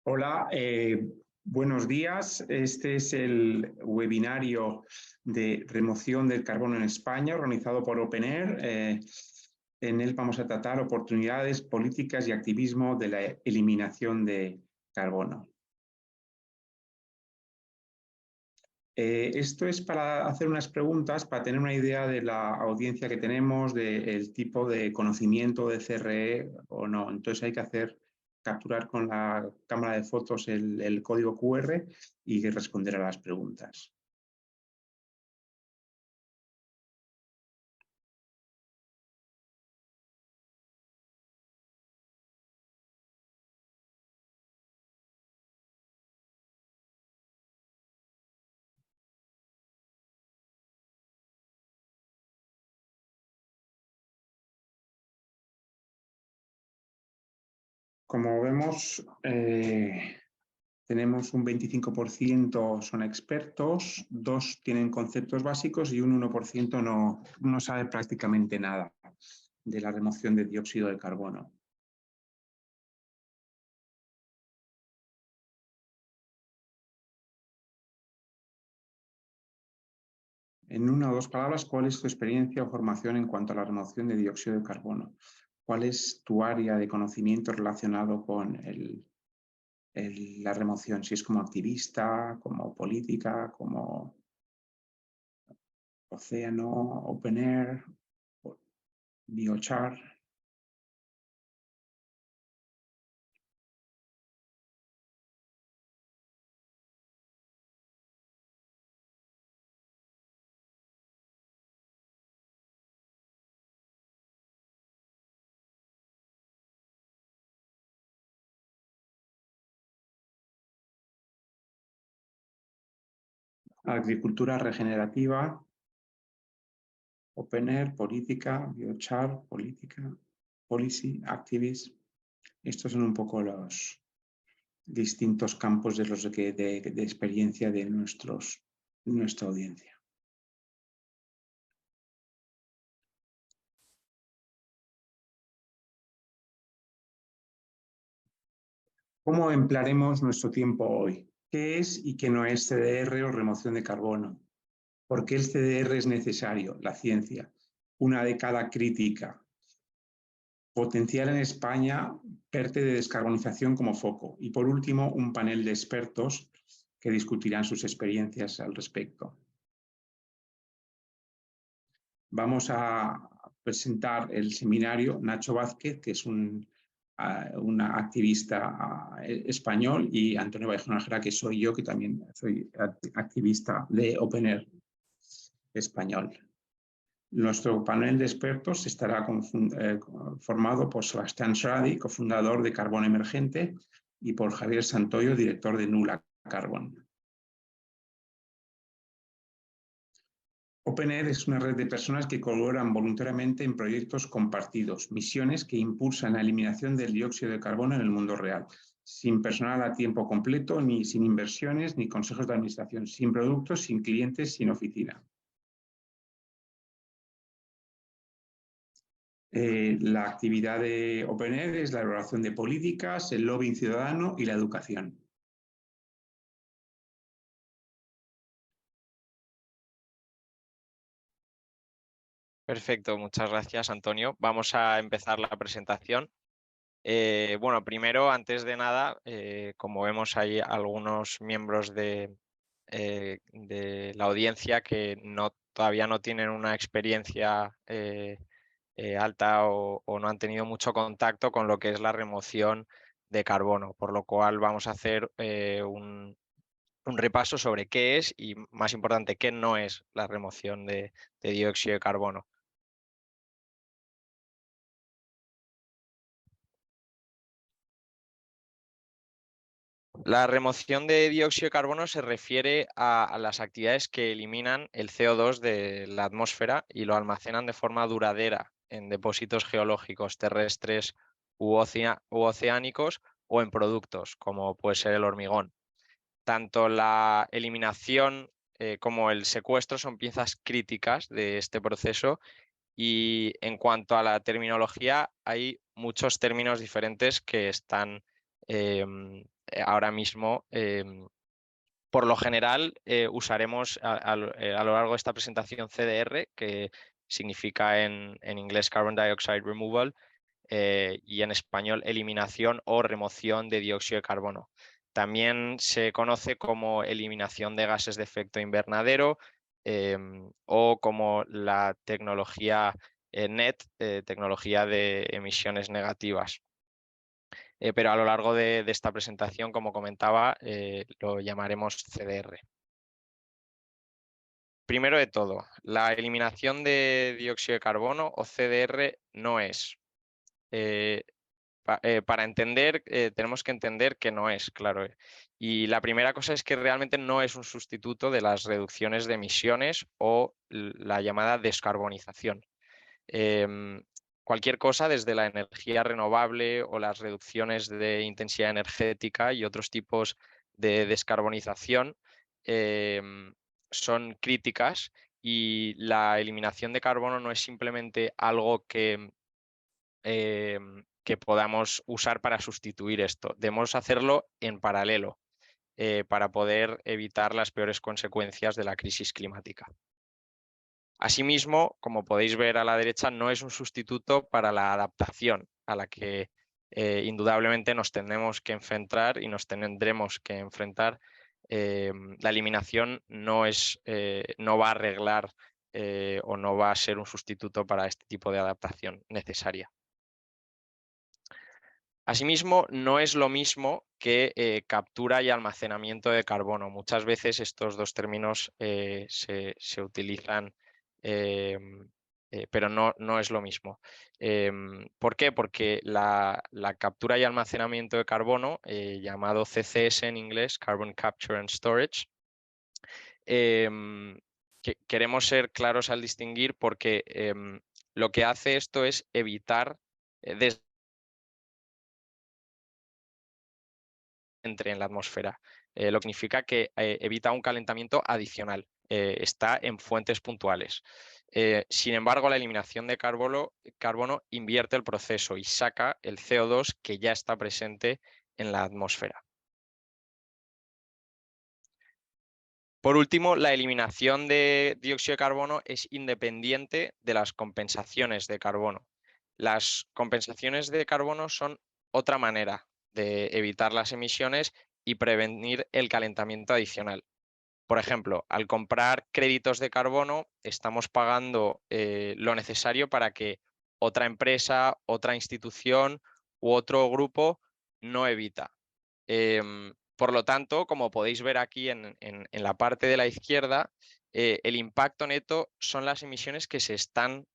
Hola, buenos días. Este es el webinario de remoción del carbono en España, organizado por OpenAir. En él vamos a tratar oportunidades, políticas y activismo de la eliminación de carbono. Esto es para hacer unas preguntas, para tener una idea de la audiencia que tenemos, del tipo de conocimiento de CRE o no. Entonces hay que capturar con la cámara de fotos el código QR y responder a las preguntas. Como vemos, tenemos un 25% son expertos, 2 tienen conceptos básicos y un 1% no sabe prácticamente nada de la remoción de dióxido de carbono. En una o dos palabras, ¿cuál es tu experiencia o formación en cuanto a la remoción de dióxido de carbono? ¿Cuál es tu área de conocimiento relacionado con la remoción? Si es como activista, como política, como océano, open air, biochar. Agricultura regenerativa, open air, política, biochar, política, policy, activism. Estos son un poco los distintos campos de experiencia de nuestra audiencia. ¿Cómo emplearemos nuestro tiempo hoy? ¿Qué es y qué no es CDR o remoción de carbono? ¿Por qué el CDR es necesario? La ciencia. Una década crítica. Potencial en España, PERTE de descarbonización como foco. Y por último, un panel de expertos que discutirán sus experiencias al respecto. Vamos a presentar el seminario Nacho Vázquez, que es una activista español, y Antonio Vallejo Nájera, que soy yo, que también soy activista de Open Air español. Nuestro panel de expertos estará formado por Sebastián Schradi, cofundador de Carbón Emergente, y por Javier Santoyo, director de Nula Carbón. OpenAir es una red de personas que colaboran voluntariamente en proyectos compartidos, misiones que impulsan la eliminación del dióxido de carbono en el mundo real, sin personal a tiempo completo, ni sin inversiones, ni consejos de administración, sin productos, sin clientes, sin oficina. La actividad de OpenAir es la elaboración de políticas, el lobbying ciudadano y la educación. Perfecto, muchas gracias, Antonio. Vamos a empezar la presentación. Bueno, primero, antes de nada, como vemos, hay algunos miembros de la audiencia que todavía no tienen una experiencia alta o no han tenido mucho contacto con lo que es la remoción de carbono, por lo cual vamos a hacer un repaso sobre qué es y, más importante, qué no es la remoción de dióxido de carbono. La remoción de dióxido de carbono se refiere a las actividades que eliminan el CO2 de la atmósfera y lo almacenan de forma duradera en depósitos geológicos terrestres u oceánicos o en productos, como puede ser el hormigón. Tanto la eliminación como el secuestro son piezas críticas de este proceso, y en cuanto a la terminología, hay muchos términos diferentes que están ahora mismo. Por lo general, usaremos a lo largo de esta presentación CDR, que significa en inglés Carbon Dioxide Removal, y en español eliminación o remoción de dióxido de carbono. También se conoce como eliminación de gases de efecto invernadero, o como la tecnología NET, tecnología de emisiones negativas. Pero a lo largo de esta presentación, como comentaba, lo llamaremos CDR. Primero de todo, la eliminación de dióxido de carbono, o CDR, no es. Para entender, tenemos que entender que no es, claro. Y la primera cosa es que realmente no es un sustituto de las reducciones de emisiones o la llamada descarbonización. Em, Cualquier cosa, desde la energía renovable o las reducciones de intensidad energética y otros tipos de descarbonización, son críticas, y la eliminación de carbono no es simplemente algo que podamos usar para sustituir esto. Debemos hacerlo en paralelo, para poder evitar las peores consecuencias de la crisis climática. Asimismo, como podéis ver a la derecha, no es un sustituto para la adaptación a la que indudablemente nos tendremos que enfrentar y nos tendremos que enfrentar. La eliminación no va a arreglar o no va a ser un sustituto para este tipo de adaptación necesaria. Asimismo, no es lo mismo que captura y almacenamiento de carbono. Muchas veces estos dos términos se utilizan, pero no es lo mismo. ¿Por qué? Porque la captura y almacenamiento de carbono, llamado CCS en inglés, Carbon Capture and Storage, queremos ser claros al distinguir, porque lo que hace esto es evitar entre en la atmósfera, lo que significa que evita un calentamiento adicional, está en fuentes puntuales. Sin embargo, la eliminación de carbono invierte el proceso y saca el CO2 que ya está presente en la atmósfera. Por último, la eliminación de dióxido de carbono es independiente de las compensaciones de carbono. Las compensaciones de carbono son otra manera de evitar las emisiones y prevenir el calentamiento adicional. Por ejemplo, al comprar créditos de carbono, estamos pagando lo necesario para que otra empresa, otra institución u otro grupo no evita. Por lo tanto, como podéis ver aquí en la parte de la izquierda, el impacto neto son las emisiones que se están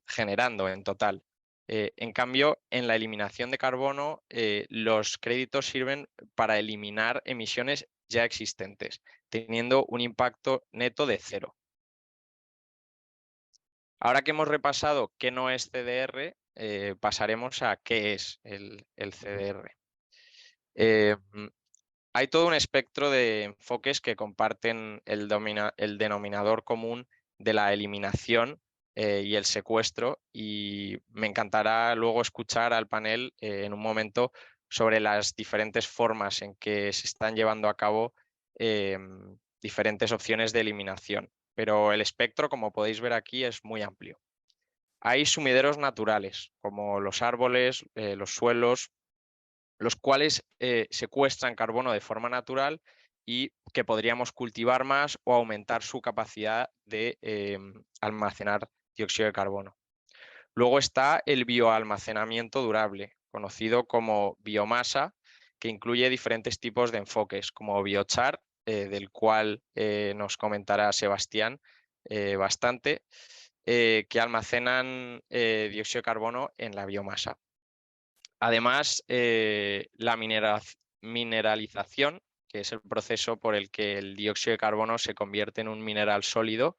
generando en total. En cambio, en la eliminación de carbono, los créditos sirven para eliminar emisiones ya existentes, teniendo un impacto neto de 0. Ahora que hemos repasado qué no es CDR, pasaremos a qué es el CDR. Hay todo un espectro de enfoques que comparten el denominador común de la eliminación y el secuestro, y me encantará luego escuchar al panel en un momento sobre las diferentes formas en que se están llevando a cabo diferentes opciones de eliminación. Pero el espectro, como podéis ver aquí, es muy amplio. Hay sumideros naturales, como los árboles, los suelos, los cuales secuestran carbono de forma natural y que podríamos cultivar más o aumentar su capacidad de almacenar dióxido de carbono. Luego está el bioalmacenamiento durable, conocido como biomasa, que incluye diferentes tipos de enfoques, como biochar, del cual nos comentará Sebastián bastante, que almacenan dióxido de carbono en la biomasa. Además, la mineralización, que es el proceso por el que el dióxido de carbono se convierte en un mineral sólido,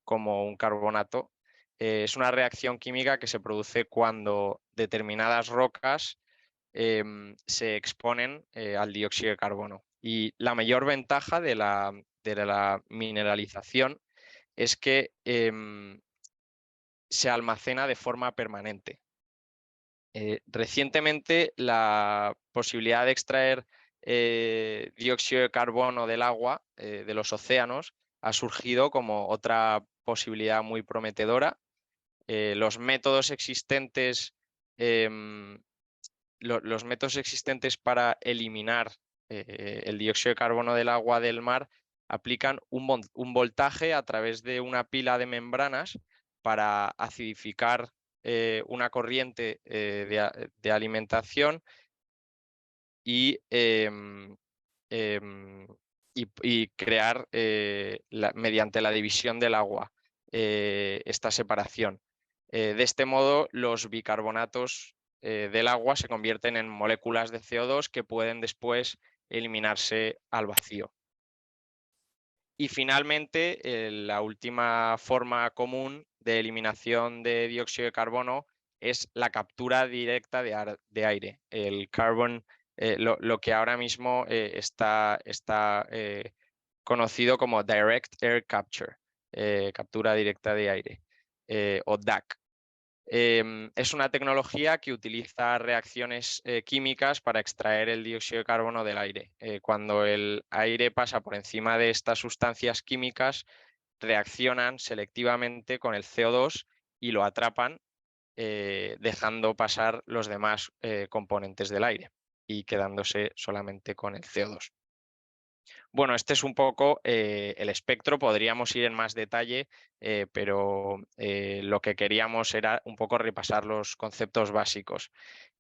como un carbonato, es una reacción química que se produce cuando determinadas rocas se exponen al dióxido de carbono. Y la mayor ventaja de la mineralización es que se almacena de forma permanente. Recientemente, la posibilidad de extraer dióxido de carbono del agua, de los océanos, ha surgido como otra posibilidad muy prometedora. Los métodos existentes, los métodos existentes para eliminar el dióxido de carbono del agua del mar aplican un voltaje a través de una pila de membranas para acidificar una corriente de alimentación y, em, y crear mediante la división del agua esta separación. De este modo, los bicarbonatos del agua se convierten en moléculas de CO2 que pueden después eliminarse al vacío. Y finalmente, la última forma común de eliminación de dióxido de carbono es la captura directa de aire, el carbon, lo que ahora mismo está conocido como Direct Air Capture, captura directa de aire, o DAC. Es una tecnología que utiliza reacciones químicas para extraer el dióxido de carbono del aire. Cuando el aire pasa por encima de estas sustancias químicas, reaccionan selectivamente con el CO2 y lo atrapan, dejando pasar los demás componentes del aire y quedándose solamente con el CO2. Bueno, este es un poco el espectro, podríamos ir en más detalle, pero lo que queríamos era un poco repasar los conceptos básicos.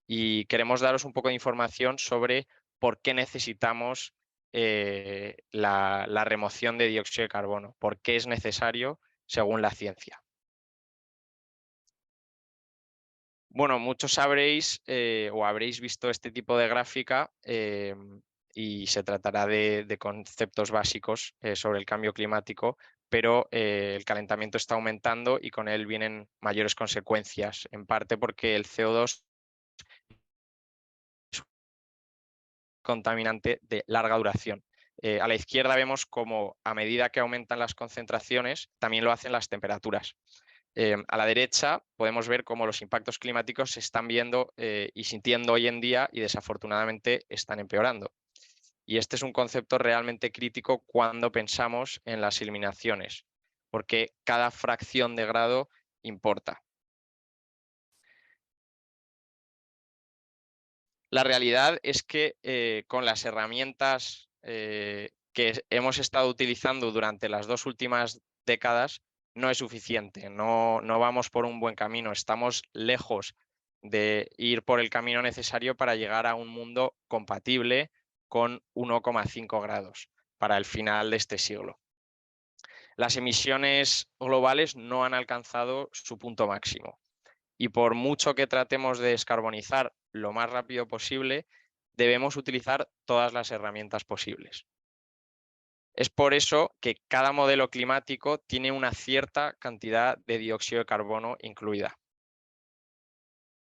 Y queremos daros un poco de información sobre por qué necesitamos la remoción de dióxido de carbono, por qué es necesario según la ciencia. Bueno, muchos sabréis o habréis visto este tipo de gráfica y se tratará de conceptos básicos sobre el cambio climático, pero el calentamiento está aumentando y con él vienen mayores consecuencias, en parte porque el CO2 es un contaminante de larga duración. A la izquierda vemos cómo a medida que aumentan las concentraciones, también lo hacen las temperaturas. A la derecha podemos ver cómo los impactos climáticos se están viendo y sintiendo hoy en día y desafortunadamente están empeorando. Y este es un concepto realmente crítico cuando pensamos en las eliminaciones, porque cada fracción de grado importa. La realidad es que con las herramientas que hemos estado utilizando durante las 2 últimas décadas no es suficiente, no vamos por un buen camino, estamos lejos de ir por el camino necesario para llegar a un mundo compatible con 1,5 grados para el final de este siglo. Las emisiones globales no han alcanzado su punto máximo y por mucho que tratemos de descarbonizar lo más rápido posible, debemos utilizar todas las herramientas posibles. Es por eso que cada modelo climático tiene una cierta cantidad de dióxido de carbono incluida.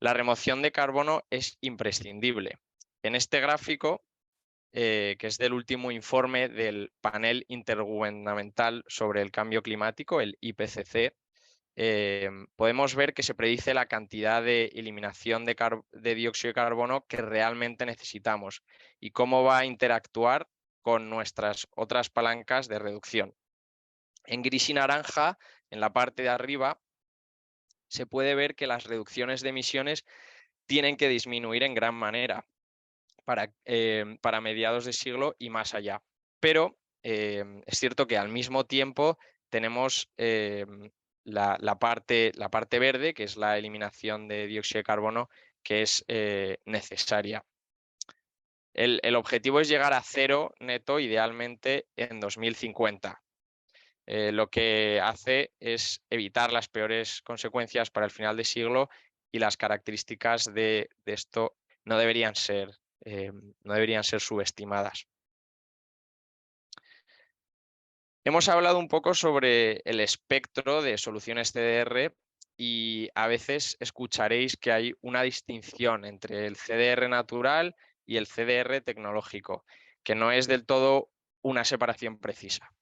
La remoción de carbono es imprescindible. En este gráfico, que es del último informe del Panel Intergubernamental sobre el Cambio Climático, el IPCC, podemos ver que se predice la cantidad de eliminación de dióxido de carbono que realmente necesitamos y cómo va a interactuar con nuestras otras palancas de reducción. En gris y naranja, en la parte de arriba, se puede ver que las reducciones de emisiones tienen que disminuir en gran manera para mediados de siglo y más allá. Pero es cierto que al mismo tiempo tenemos la parte verde, que es la eliminación de dióxido de carbono, que es necesaria. El objetivo es llegar a cero neto, idealmente en 2050. Lo que hace es evitar las peores consecuencias para el final de siglo y las características de esto no deberían ser subestimadas. Hemos hablado un poco sobre el espectro de soluciones CDR y a veces escucharéis que hay una distinción entre el CDR natural y el CDR tecnológico, que no es del todo una separación precisa.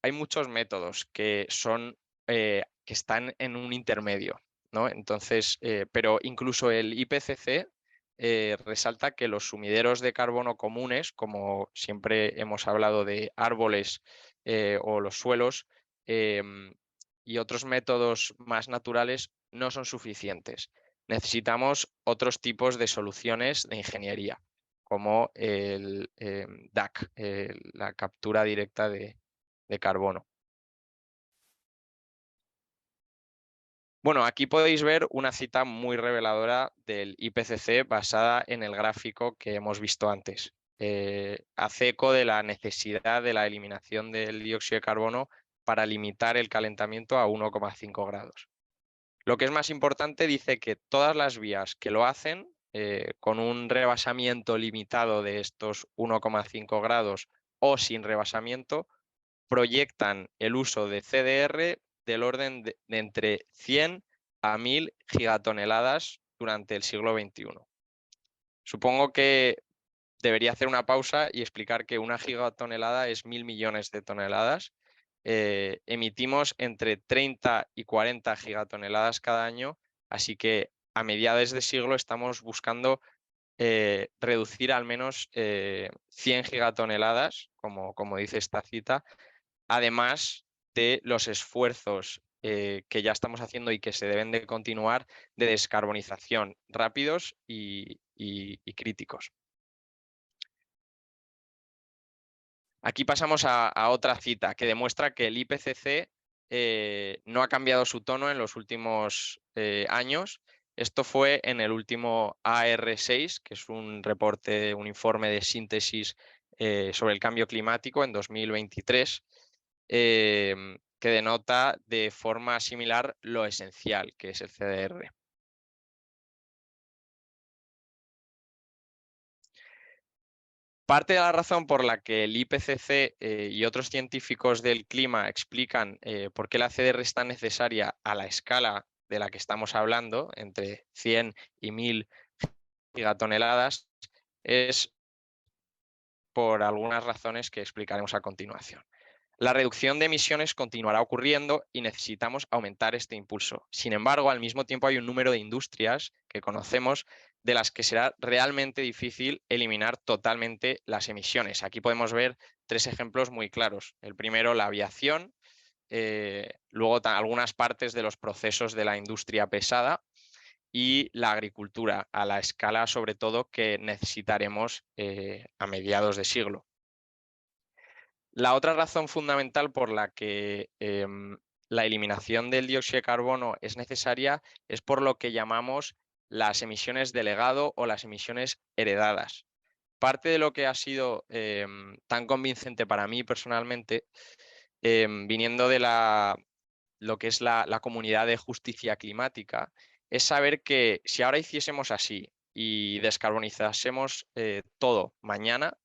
Hay muchos métodos que que están en un intermedio, ¿no? Entonces, pero incluso el IPCC resalta que los sumideros de carbono comunes, como siempre hemos hablado de árboles o los suelos, y otros métodos más naturales, no son suficientes. Necesitamos otros tipos de soluciones de ingeniería, como el DAC, la captura directa de carbono. Bueno, aquí podéis ver una cita muy reveladora del IPCC basada en el gráfico que hemos visto antes. Hace eco de la necesidad de la eliminación del dióxido de carbono para limitar el calentamiento a 1,5 grados. Lo que es más importante, dice que todas las vías que lo hacen, con un rebasamiento limitado de estos 1,5 grados o sin rebasamiento, proyectan el uso de CDR del orden de entre 100 a 1000 gigatoneladas durante el siglo XXI. Supongo que debería hacer una pausa y explicar que una gigatonelada es 1000 millones de toneladas. Emitimos entre 30 y 40 gigatoneladas cada año, así que a mediados de siglo estamos buscando reducir al menos 100 gigatoneladas, como dice esta cita, además de los esfuerzos que ya estamos haciendo y que se deben de continuar de descarbonización rápidos y críticos. Aquí pasamos a otra cita que demuestra que el IPCC no ha cambiado su tono en los últimos años. Esto fue en el último AR6, que es un reporte, un informe de síntesis sobre el cambio climático en 2023. Que denota de forma similar lo esencial que es el CDR. Parte de la razón por la que el IPCC y otros científicos del clima explican por qué la CDR es tan necesaria a la escala de la que estamos hablando, entre 100 y 1000 gigatoneladas, es por algunas razones que explicaremos a continuación. La reducción de emisiones continuará ocurriendo y necesitamos aumentar este impulso. Sin embargo, al mismo tiempo hay un número de industrias que conocemos de las que será realmente difícil eliminar totalmente las emisiones. Aquí podemos ver 3 ejemplos muy claros. El primero, la aviación, luego algunas partes de los procesos de la industria pesada y la agricultura, a la escala sobre todo que necesitaremos a mediados de siglo. La otra razón fundamental por la que la eliminación del dióxido de carbono es necesaria es por lo que llamamos las emisiones de legado o las emisiones heredadas. Parte de lo que ha sido tan convincente para mí personalmente, viniendo de lo que es la comunidad de justicia climática, es saber que si ahora hiciésemos así y descarbonizásemos todo mañana,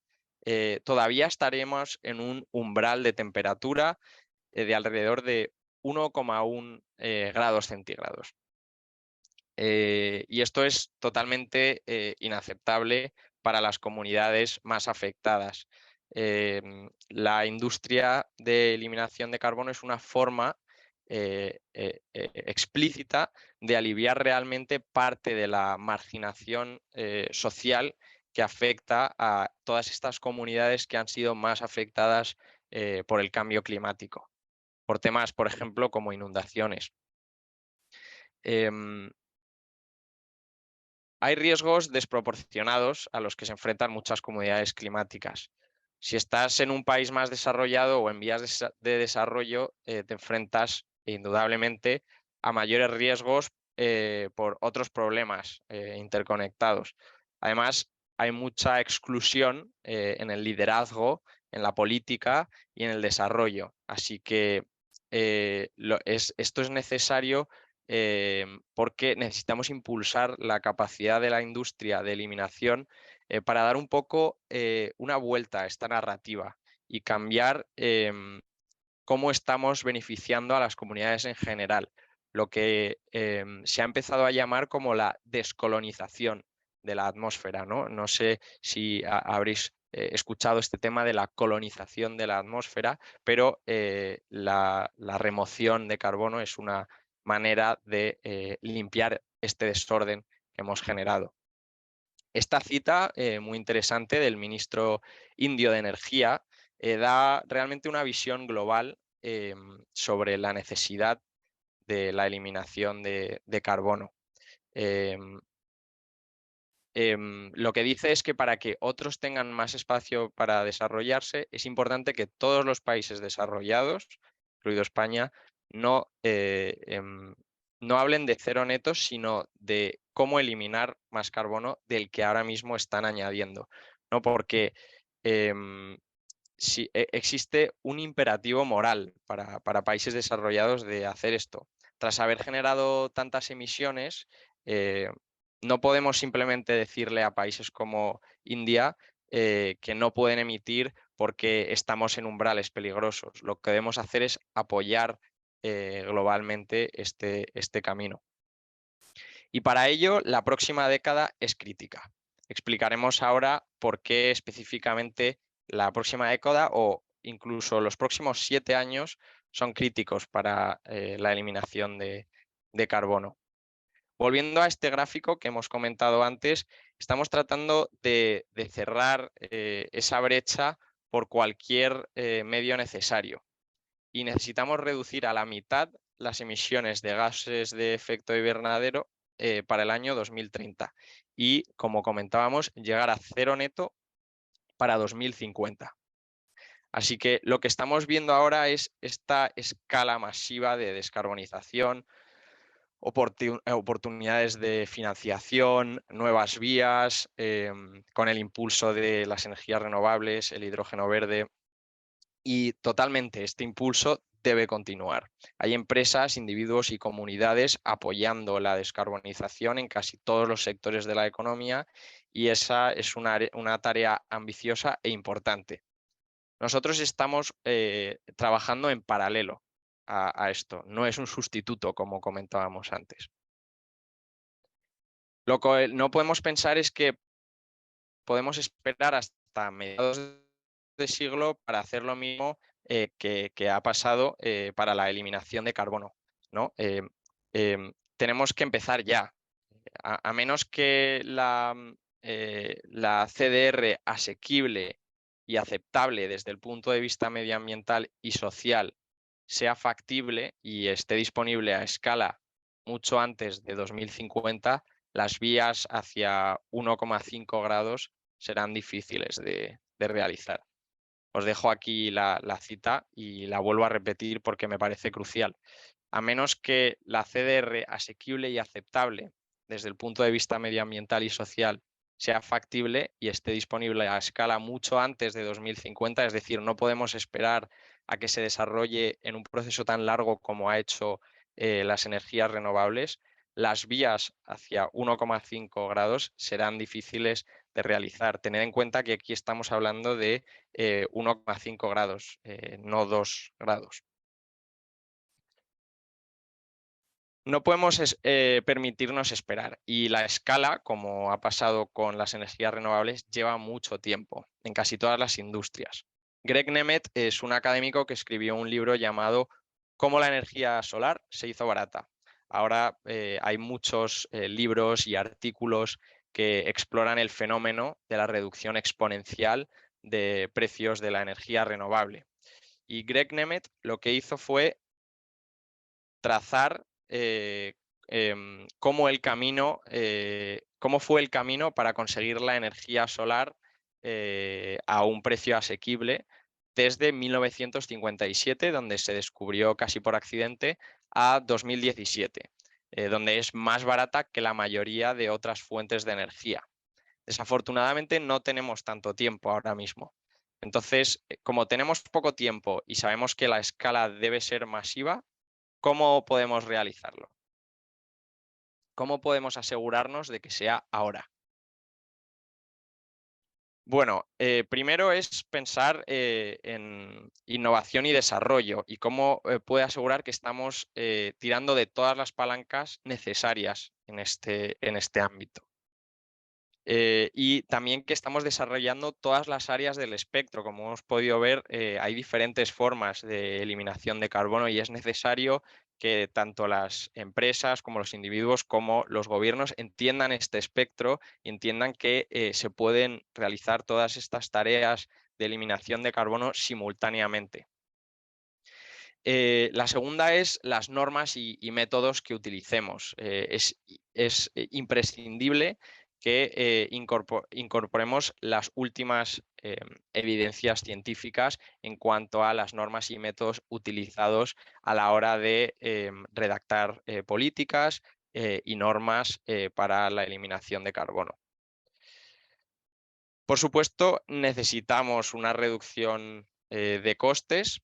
todavía estaremos en un umbral de temperatura de alrededor de 1,1 grados centígrados. Y esto es totalmente inaceptable para las comunidades más afectadas. La industria de eliminación de carbono es una forma explícita de aliviar realmente parte de la marginación social que afecta a todas estas comunidades que han sido más afectadas por el cambio climático, por temas, por ejemplo, como inundaciones. Hay riesgos desproporcionados a los que se enfrentan muchas comunidades climáticas. Si estás en un país más desarrollado o en vías de desarrollo, te enfrentas indudablemente a mayores riesgos por otros problemas interconectados. Además, hay mucha exclusión en el liderazgo, en la política y en el desarrollo. Así que esto es necesario porque necesitamos impulsar la capacidad de la industria de eliminación para dar un poco una vuelta a esta narrativa y cambiar cómo estamos beneficiando a las comunidades en general. lo que se ha empezado a llamar como la descolonización de la atmósfera, ¿no? No sé si habréis escuchado este tema de la colonización de la atmósfera, pero la remoción de carbono es una manera de limpiar este desorden que hemos generado. Esta cita, muy interesante, del ministro indio de Energía, da realmente una visión global sobre la necesidad de la eliminación de carbono. Lo que dice es que para que otros tengan más espacio para desarrollarse, es importante que todos los países desarrollados, incluido España, no, no hablen de cero netos, sino de cómo eliminar más carbono del que ahora mismo están añadiendo, ¿no? Porque existe un imperativo moral para países desarrollados de hacer esto. Tras haber generado tantas emisiones, no podemos simplemente decirle a países como India que no pueden emitir porque estamos en umbrales peligrosos. Lo que debemos hacer es apoyar globalmente este camino. Y para ello, la próxima década es crítica. Explicaremos ahora por qué específicamente la próxima década o incluso los próximos 7 años son críticos para la eliminación de carbono. Volviendo a este gráfico que hemos comentado antes, estamos tratando de cerrar esa brecha por cualquier medio necesario y necesitamos reducir a la mitad las emisiones de gases de efecto invernadero para el año 2030 y, como comentábamos, llegar a cero neto para 2050. Así que lo que estamos viendo ahora es esta escala masiva de descarbonización, oportunidades de financiación, nuevas vías, con el impulso de las energías renovables, el hidrógeno verde. Y totalmente este impulso debe continuar. Hay empresas, individuos y comunidades apoyando la descarbonización en casi todos los sectores de la economía y esa es una tarea ambiciosa e importante. Nosotros estamos trabajando en paralelo a esto, no es un sustituto como comentábamos antes. Lo que no podemos pensar es que podemos esperar hasta mediados de siglo para hacer lo mismo que ha pasado para la eliminación de carbono, ¿no? Tenemos que empezar ya. A menos que la CDR asequible y aceptable desde el punto de vista medioambiental y social sea factible y esté disponible a escala mucho antes de 2050, las vías hacia 1,5 grados serán difíciles de realizar. Os dejo aquí la cita y la vuelvo a repetir porque me parece crucial. A menos que la CDR asequible y aceptable desde el punto de vista medioambiental y social sea factible y esté disponible a escala mucho antes de 2050, es decir, no podemos esperar a que se desarrolle en un proceso tan largo como ha hecho las energías renovables, las vías hacia 1,5 grados serán difíciles de realizar. Tened en cuenta que aquí estamos hablando de 1,5 grados, no 2 grados. No podemos permitirnos esperar y la escala, como ha pasado con las energías renovables, lleva mucho tiempo en casi todas las industrias. Greg Nemeth es un académico que escribió un libro llamado Cómo la energía solar se hizo barata. Ahora hay muchos libros y artículos que exploran el fenómeno de la reducción exponencial de precios de la energía renovable. Y Greg Nemeth lo que hizo fue trazar cómo fue el camino para conseguir la energía solar a un precio asequible desde 1957, donde se descubrió casi por accidente, a 2017, donde es más barata que la mayoría de otras fuentes de energía. Desafortunadamente no tenemos tanto tiempo ahora mismo. Entonces, como tenemos poco tiempo y sabemos que la escala debe ser masiva, ¿cómo podemos realizarlo? ¿Cómo podemos asegurarnos de que sea ahora? Bueno, primero es pensar en innovación y desarrollo y cómo puede asegurar que estamos tirando de todas las palancas necesarias en este ámbito. Y también que estamos desarrollando todas las áreas del espectro. Como hemos podido ver, hay diferentes formas de eliminación de carbono y es necesario que tanto las empresas como los individuos como los gobiernos entiendan este espectro y entiendan que se pueden realizar todas estas tareas de eliminación de carbono simultáneamente. La segunda es las normas y métodos que utilicemos. Es imprescindible que incorporemos las últimas evidencias científicas en cuanto a las normas y métodos utilizados a la hora de redactar políticas y normas para la eliminación de carbono. Por supuesto, necesitamos una reducción de costes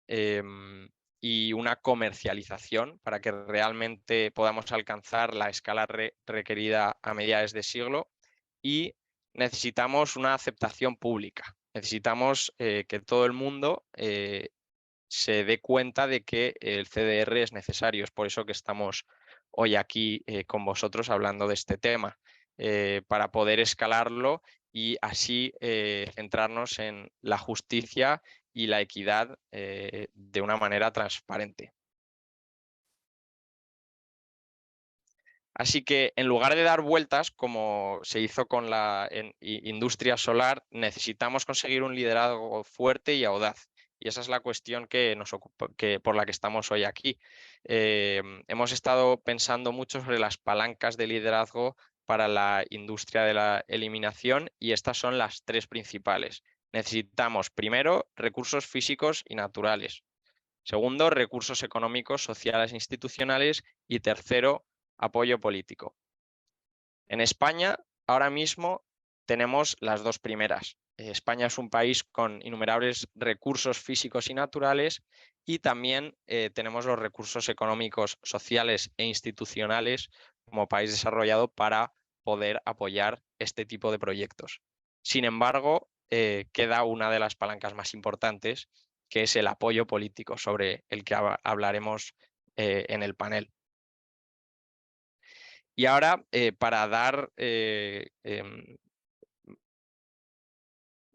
em, y una comercialización para que realmente podamos alcanzar la escala requerida a mediados de siglo y necesitamos una aceptación pública. Necesitamos que todo el mundo se dé cuenta de que el CDR es necesario. Es por eso que estamos hoy aquí con vosotros hablando de este tema, para poder escalarlo y así centrarnos en la justicia y la equidad de una manera transparente. Así que en lugar de dar vueltas, como se hizo con la industria solar, necesitamos conseguir un liderazgo fuerte y audaz. Y esa es la cuestión que nos ocupa, por la que estamos hoy aquí. Hemos estado pensando mucho sobre las palancas de liderazgo para la industria de la eliminación y estas son las tres principales. Necesitamos, primero, recursos físicos y naturales. Segundo, recursos económicos, sociales e institucionales. Y tercero, apoyo político. En España, ahora mismo, tenemos las dos primeras. España es un país con innumerables recursos físicos y naturales y también tenemos los recursos económicos, sociales e institucionales como país desarrollado para poder apoyar este tipo de proyectos. Sin embargo, queda una de las palancas más importantes, que es el apoyo político, sobre el que hablaremos en el panel. Y ahora, para dar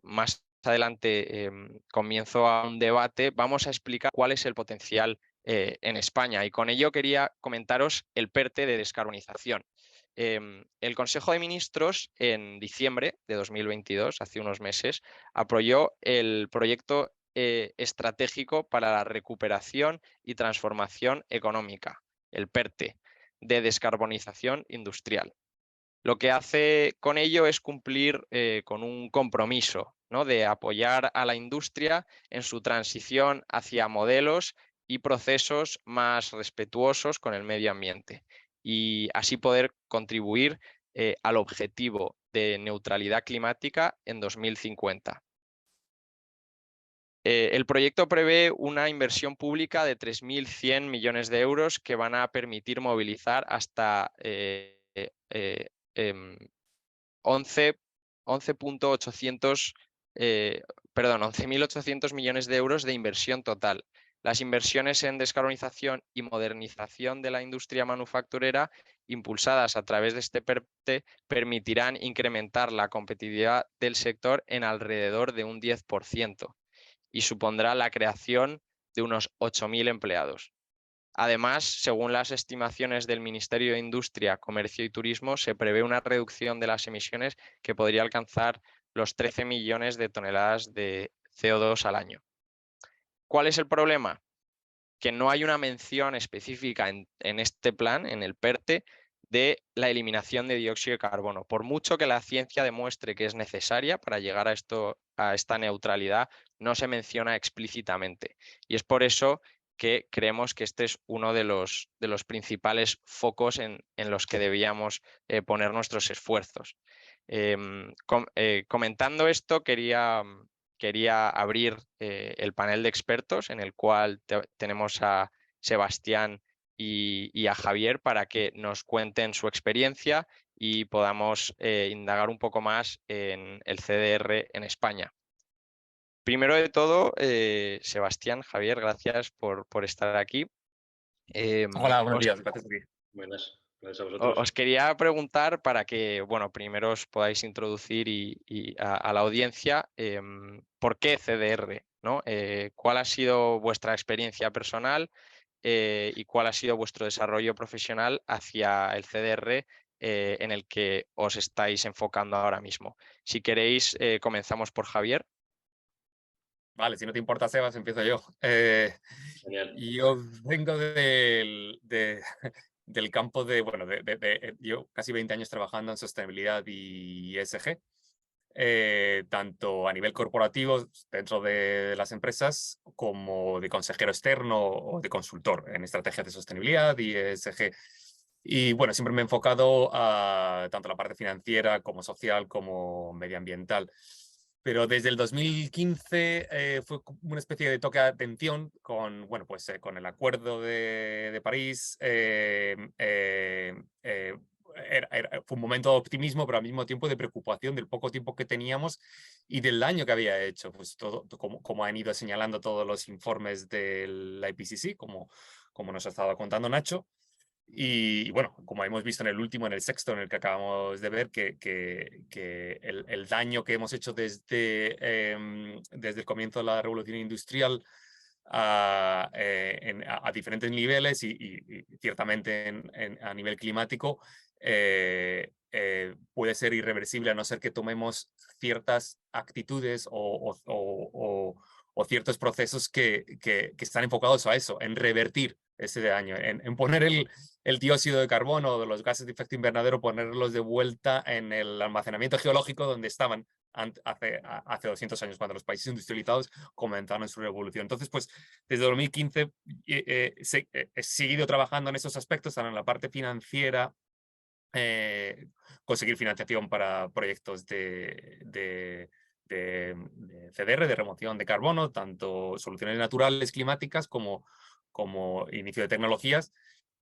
más adelante comienzo a un debate, vamos a explicar cuál es el potencial en España. Y con ello quería comentaros el PERTE de descarbonización. El Consejo de Ministros, en diciembre de 2022, hace unos meses, apoyó el proyecto estratégico para la recuperación y transformación económica, el PERTE, de descarbonización industrial. Lo que hace con ello es cumplir con un compromiso, ¿no?, de apoyar a la industria en su transición hacia modelos y procesos más respetuosos con el medio ambiente y así poder contribuir al objetivo de neutralidad climática en 2050. El proyecto prevé una inversión pública de 3.100 millones de euros que van a permitir movilizar hasta 11.800 millones de euros de inversión total. Las inversiones en descarbonización y modernización de la industria manufacturera impulsadas a través de este PERTE permitirán incrementar la competitividad del sector en alrededor de un 10% y supondrá la creación de unos 8.000 empleados. Además, según las estimaciones del Ministerio de Industria, Comercio y Turismo, se prevé una reducción de las emisiones que podría alcanzar los 13 millones de toneladas de CO2 al año. ¿Cuál es el problema? Que no hay una mención específica en este plan, en el PERTE, de la eliminación de dióxido de carbono. Por mucho que la ciencia demuestre que es necesaria para llegar a esta neutralidad, no se menciona explícitamente. Y es por eso que creemos que este es uno de los principales focos en los que debíamos poner nuestros esfuerzos. Comentando esto, quería abrir el panel de expertos en el cual tenemos a Sebastián y a Javier para que nos cuenten su experiencia y podamos indagar un poco más en el CDR en España. Primero de todo, Sebastián, Javier, gracias por estar aquí. Hola, buenos Os días, gracias a ti. Buenas, gracias a vosotros. Os quería preguntar para que, bueno, primero os podáis introducir y a la audiencia, ¿por qué CDR? ¿No? ¿Cuál ha sido vuestra experiencia personal y cuál ha sido vuestro desarrollo profesional hacia el CDR en el que os estáis enfocando ahora mismo? Si queréis, comenzamos por Javier. Vale, si no te importa, Sebas, empiezo yo. Genial. Yo vengo del campo de, bueno, yo casi 20 años trabajando en sostenibilidad y ESG, tanto a nivel corporativo dentro de las empresas como de consejero externo o de consultor en estrategias de sostenibilidad y ESG. Y bueno, siempre me he enfocado a tanto la parte financiera como social como medioambiental. Pero desde el 2015 fue como una especie de toque de atención con, bueno, pues, con el Acuerdo de París. Fue un momento de optimismo, pero al mismo tiempo de preocupación del poco tiempo que teníamos y del daño que había hecho. Pues todo, como han ido señalando todos los informes del IPCC, como nos ha estado contando Nacho. Y bueno, como hemos visto en el último, en el sexto, en el que acabamos de ver, que el daño que hemos hecho desde el comienzo de la revolución industrial a diferentes niveles y ciertamente a nivel climático puede ser irreversible a no ser que tomemos ciertas actitudes o ciertos procesos que están enfocados a eso, en revertir ese daño, en poner el dióxido de carbono o de los gases de efecto invernadero, ponerlos de vuelta en el almacenamiento geológico donde estaban hace 200 años, cuando los países industrializados comenzaron su revolución. Entonces, pues, desde 2015 he seguido trabajando en esos aspectos, tanto en la parte financiera, conseguir financiación para proyectos de CDR, de remoción de carbono, tanto soluciones naturales climáticas como inicio de tecnologías.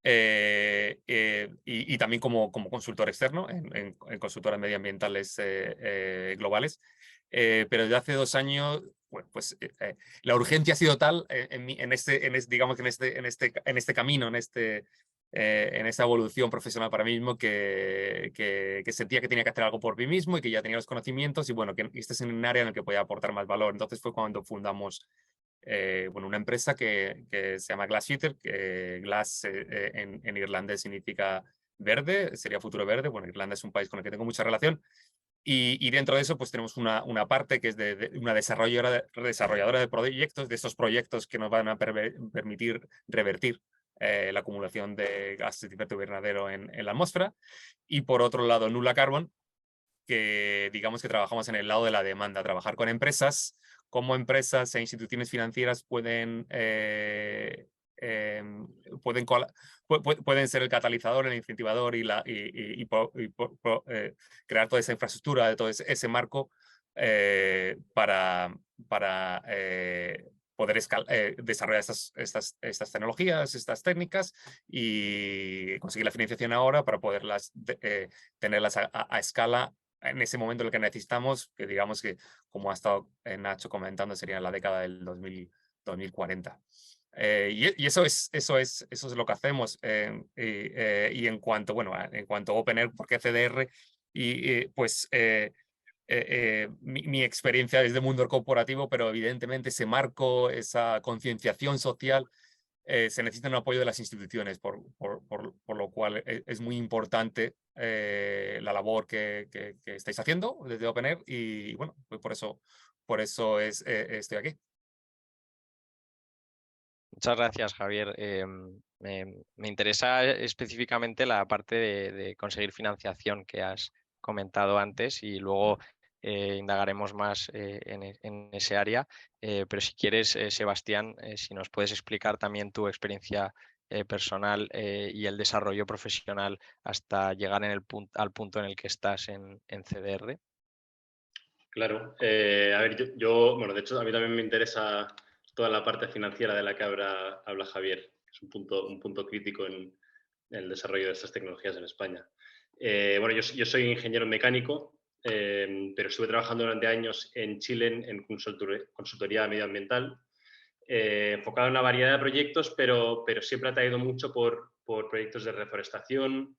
Y también como consultor externo en consultoras medioambientales globales. Pero desde hace 2 años, bueno, pues la urgencia ha sido tal digamos que en este camino, en esta evolución profesional para mí mismo, que sentía que tenía que hacer algo por mí mismo y que ya tenía los conocimientos y bueno, que este es un área en el que podía aportar más valor. Entonces fue cuando fundamos bueno, una empresa que se llama Glass Future, que Glass en irlandés significa verde, sería futuro verde. Bueno, Irlanda es un país con el que tengo mucha relación. Y dentro de eso, pues tenemos una parte que es de una desarrolladora de proyectos, de estos proyectos que nos van a permitir revertir la acumulación de gases de efecto invernadero en la atmósfera. Y por otro lado, Nula Carbon, que digamos que trabajamos en el lado de la demanda, trabajar con empresas, cómo empresas e instituciones financieras pueden ser el catalizador, el incentivador crear toda esa infraestructura, de todo ese marco para poder desarrollar estas tecnologías, estas técnicas y conseguir la financiación ahora para poderlas tenerlas a escala en ese momento en el que necesitamos, que digamos que, como ha estado Nacho comentando, sería la década del 2040. Y eso es lo que hacemos. Y en cuanto, bueno, en cuanto a OpenAir, ¿por qué CDR? Pues mi experiencia desde el mundo corporativo, pero evidentemente ese marco, esa concienciación social, se necesita un apoyo de las instituciones, por lo cual es muy importante la labor que estáis haciendo desde OpenAir y bueno, pues por eso estoy aquí. Muchas gracias, Javier. Me interesa específicamente la parte de conseguir financiación que has comentado antes y luego indagaremos más en ese área. Pero si quieres, Sebastián, si nos puedes explicar también tu experiencia personal y el desarrollo profesional hasta llegar al punto en el que estás en CDR. Claro. A ver, bueno, de hecho, a mí también me interesa toda la parte financiera de la que habla Javier, que es un punto crítico en el desarrollo de estas tecnologías en España. Bueno, yo soy ingeniero mecánico, pero estuve trabajando durante años en Chile en consultoría medioambiental, enfocado en una variedad de proyectos, pero siempre ha traído mucho por proyectos de reforestación,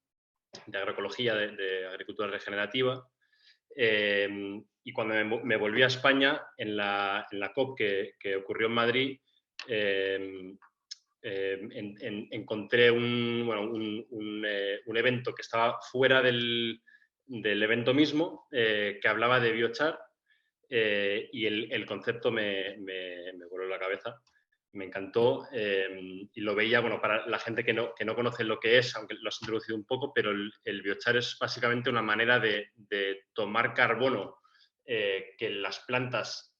de agroecología, de agricultura regenerativa. Y cuando me volví a España, en la COP que ocurrió en Madrid, encontré un evento que estaba fuera del evento mismo, que hablaba de biochar, y el concepto me voló la cabeza. Me encantó, y lo veía, bueno, para la gente que no conoce lo que es, aunque lo has introducido un poco, pero el biochar es básicamente una manera de tomar carbono que las plantas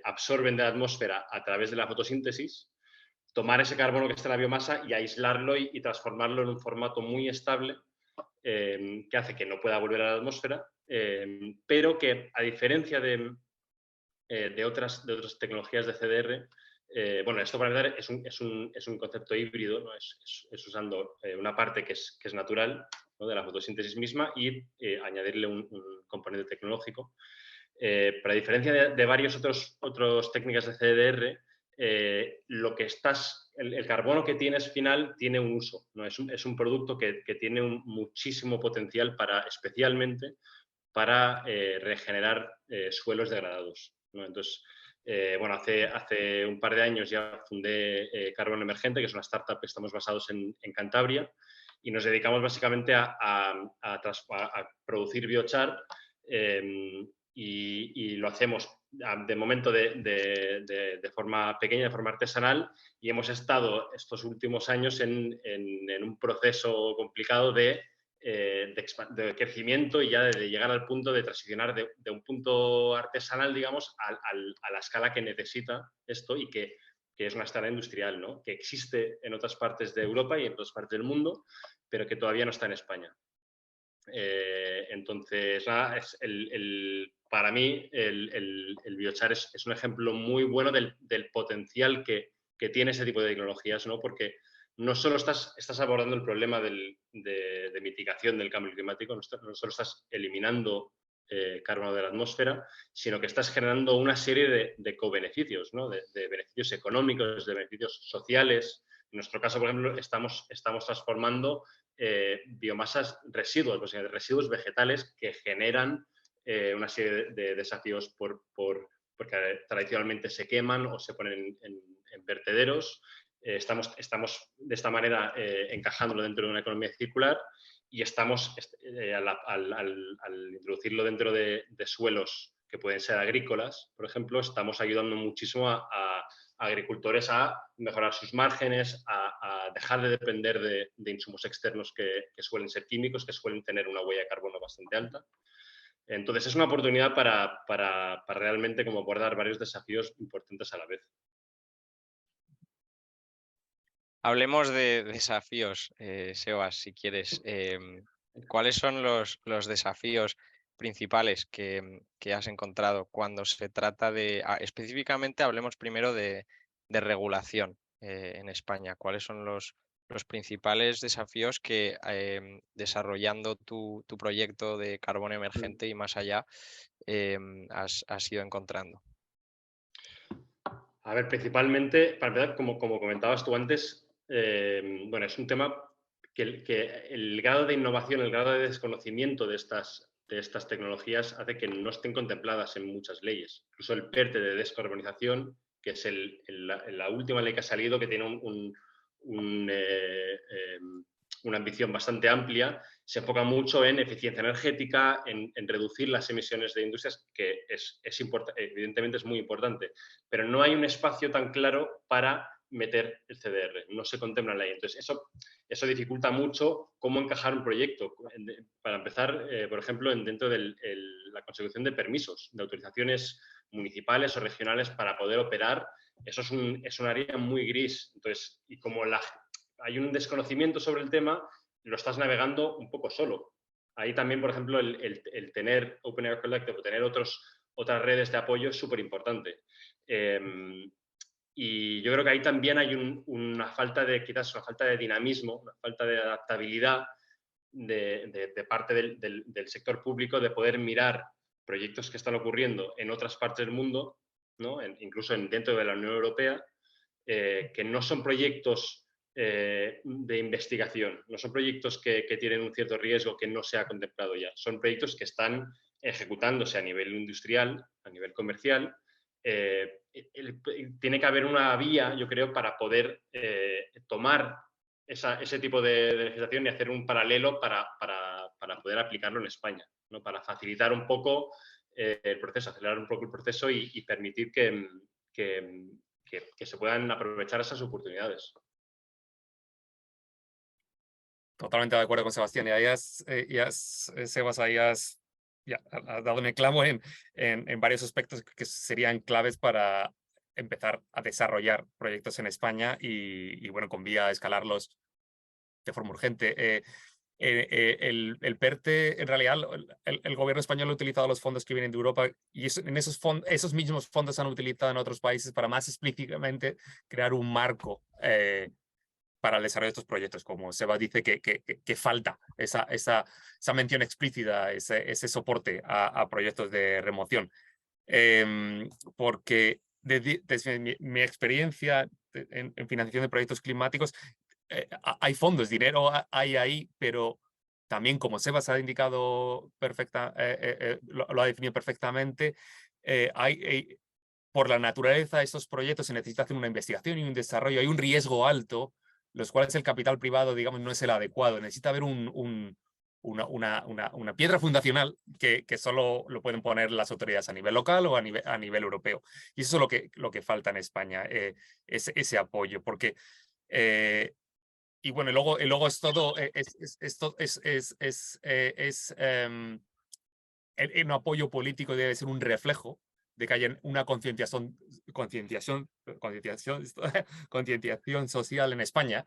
absorben de la atmósfera a través de la fotosíntesis, tomar ese carbono que está en la biomasa y aislarlo y transformarlo en un formato muy estable, que hace que no pueda volver a la atmósfera, pero que, a diferencia de otras tecnologías de CDR, bueno, esto para empezar es un concepto híbrido, ¿no? Es usando una parte que es natural, ¿no?, de la fotosíntesis misma, y añadirle un componente tecnológico. Pero a diferencia de varias otras técnicas de CDR, el carbono que tienes final tiene un uso, ¿no? Es un producto que tiene muchísimo potencial especialmente para regenerar suelos degradados, ¿no? Entonces, bueno, hace un par de años ya fundé Carbono Emergente, que es una startup que estamos basados en Cantabria, y nos dedicamos básicamente a producir biochar, y lo hacemos de momento de forma pequeña, de forma artesanal, y hemos estado estos últimos años en un proceso complicado de crecimiento y ya de llegar al punto de transicionar de un punto artesanal, digamos, a la escala que necesita esto, y que es una escala industrial, ¿no?, que existe en otras partes de Europa y en otras partes del mundo, pero que todavía no está en España. Entonces, nada, para mí el biochar es un ejemplo muy bueno del potencial que tiene ese tipo de tecnologías, ¿no? Porque no solo estás abordando el problema de mitigación del cambio climático, no solo estás eliminando carbono de la atmósfera, sino que estás generando una serie de co-beneficios, ¿no?, de beneficios económicos, de beneficios sociales. En nuestro caso, por ejemplo, estamos transformando biomasas residuos, pues, residuos vegetales que generan una serie de desafíos porque tradicionalmente se queman o se ponen en vertederos. Estamos de esta manera encajándolo dentro de una economía circular, y estamos, al introducirlo dentro de suelos que pueden ser agrícolas, por ejemplo, estamos ayudando muchísimo a agricultores a mejorar sus márgenes, a dejar de depender de insumos externos que suelen ser químicos, que suelen tener una huella de carbono bastante alta. Entonces, es una oportunidad para realmente como abordar varios desafíos importantes a la vez. Hablemos de desafíos, Sebas, si quieres. ¿Cuáles son los desafíos principales que has encontrado cuando se trata específicamente hablemos primero de regulación en España? ¿Cuáles son los principales desafíos que desarrollando tu proyecto de Carbono Emergente y más allá has ido encontrando? A ver, principalmente, para empezar, como comentabas tú antes, bueno, es un tema que el grado de innovación, el grado de desconocimiento de estas tecnologías hace que no estén contempladas en muchas leyes. Incluso el PERTE de descarbonización, que es la última ley que ha salido, que tiene una ambición bastante amplia, se enfoca mucho en eficiencia energética, en reducir las emisiones de industrias, que evidentemente es muy importante, pero no hay un espacio tan claro para meter el CDR, no se contempla en la ley. Entonces, eso dificulta mucho cómo encajar un proyecto. Para empezar, por ejemplo, dentro de la consecución de permisos, de autorizaciones municipales o regionales para poder operar, eso es un área muy gris. Entonces, y como hay un desconocimiento sobre el tema, lo estás navegando un poco solo. Ahí también, por ejemplo, el tener Open Air Collective o tener otras redes de apoyo es súper importante. Y yo creo que ahí también hay una falta de dinamismo, una falta de adaptabilidad, de parte del sector público de poder mirar proyectos que están ocurriendo en otras partes del mundo, ¿no? Incluso dentro de la Unión Europea, que no son proyectos de investigación, no son proyectos que tienen un cierto riesgo que no se ha contemplado ya, son proyectos que están ejecutándose a nivel industrial, a nivel comercial. Tiene que haber una vía, yo creo, para poder tomar ese tipo de legislación y hacer un paralelo para poder aplicarlo en España, ¿no? Para facilitar un poco el proceso, acelerar un poco el proceso y permitir que se puedan aprovechar esas oportunidades. Totalmente de acuerdo con Sebastián. Sebas, ahí has dado en el clavo en varios aspectos que serían claves para empezar a desarrollar proyectos en España y bueno, con vía a escalarlos de forma urgente. El PERTE, en realidad, el gobierno español ha utilizado los fondos que vienen de Europa y esos mismos fondos se han utilizado en otros países para más explícitamente crear un marco para el desarrollo de estos proyectos. Como Seba dice que falta esa mención explícita, ese soporte a proyectos de remoción. Porque desde mi experiencia en financiación de proyectos climáticos, hay fondos, dinero hay ahí, pero también, como Sebas ha indicado lo ha definido perfectamente, por la naturaleza de estos proyectos se necesita hacer una investigación y un desarrollo. Hay un riesgo alto, los cuales el capital privado, digamos, no es el adecuado. Necesita haber una piedra fundacional que solo lo pueden poner las autoridades a nivel local o a nivel europeo. Y eso es lo que falta en España, ese apoyo, porque y bueno, luego es todo, un apoyo político debe ser un reflejo de que haya una concienciación social en España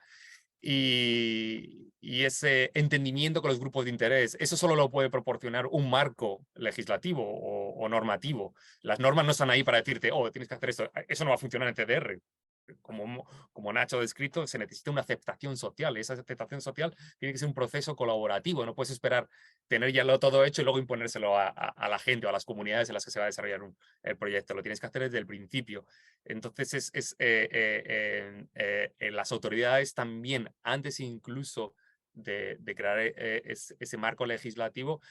y ese entendimiento con los grupos de interés. Eso solo lo puede proporcionar un marco legislativo o normativo. Las normas no están ahí para decirte, oh, tienes que hacer esto. Eso no va a funcionar en TDR. Como Nacho ha descrito, se necesita una aceptación social. Esa aceptación social tiene que ser un proceso colaborativo. No puedes esperar tener ya todo hecho y luego imponérselo a la gente o a las comunidades en las que se va a desarrollar el proyecto. Lo tienes que hacer desde el principio. Entonces, las autoridades también, antes incluso de crear ese marco legislativo,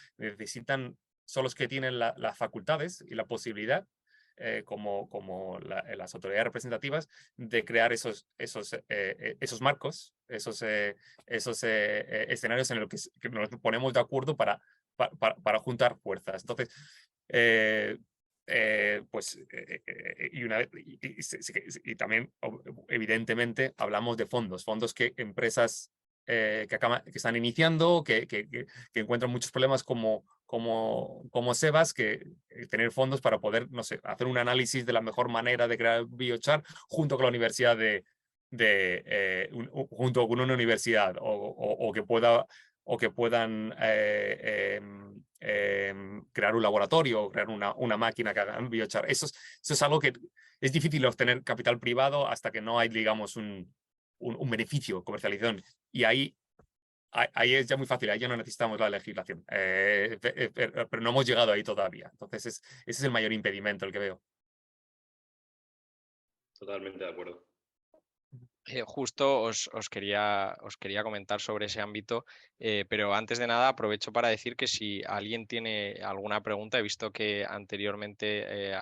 son los que tienen las facultades y la posibilidad como las autoridades representativas, de crear esos marcos, esos escenarios en los que nos ponemos de acuerdo para juntar fuerzas. Entonces, y también, evidentemente, hablamos de fondos que empresas que están iniciando, que encuentran muchos problemas como Sebas, que tener fondos para poder, no sé, hacer un análisis de la mejor manera de crear biochar junto con la universidad junto con una universidad o que puedan crear un laboratorio o crear una máquina que haga biochar. Eso es algo que es difícil obtener capital privado hasta que no hay, digamos, un beneficio comercialización. Y ahí es ya muy fácil, ahí ya no necesitamos la legislación, pero no hemos llegado ahí todavía. Entonces, ese es el mayor impedimento, el que veo. Totalmente de acuerdo. Justo os quería comentar sobre ese ámbito, pero antes de nada aprovecho para decir que si alguien tiene alguna pregunta, he visto que anteriormente